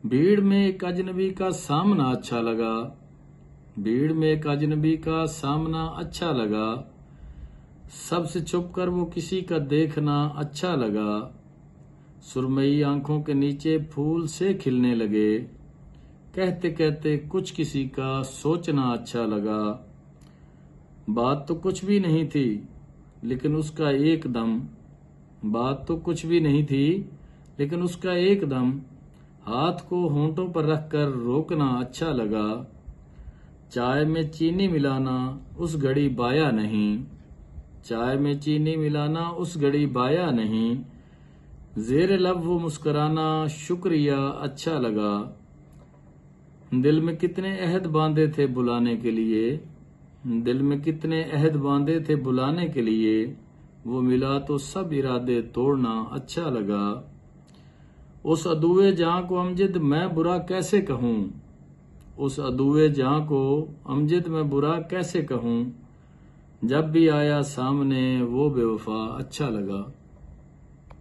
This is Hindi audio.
भीड़ में एक अजनबी का सामना अच्छा लगा। भीड़ में एक अजनबी का सामना अच्छा लगा। सबसे छुपकर वो किसी का देखना अच्छा लगा। सुरमई आंखों के नीचे फूल से खिलने लगे। कहते कहते कुछ किसी का सोचना अच्छा लगा। बात तो कुछ भी नहीं थी, लेकिन उसका एकदम बात तो कुछ भी नहीं थी, लेकिन उसका एकदम हाथ को होंठों पर रखकर रोकना अच्छा लगा। चाय में चीनी मिलाना उस घड़ी बाया नहीं। चाय में चीनी मिलाना उस घड़ी बाया नहीं। जेर लब वो मुस्कुराना शुक्रिया अच्छा लगा। दिल में कितने अहद बांधे थे बुलाने के लिए। दिल में कितने अहद बांधे थे बुलाने के लिए। वो मिला तो सब इरादे तोड़ना अच्छा लगा। उस अदुए जहां को अमजद मैं बुरा कैसे कहूं। उस अदुए जहां को अमजद मैं बुरा कैसे कहूं। जब भी आया सामने वो बेवफा अच्छा लगा।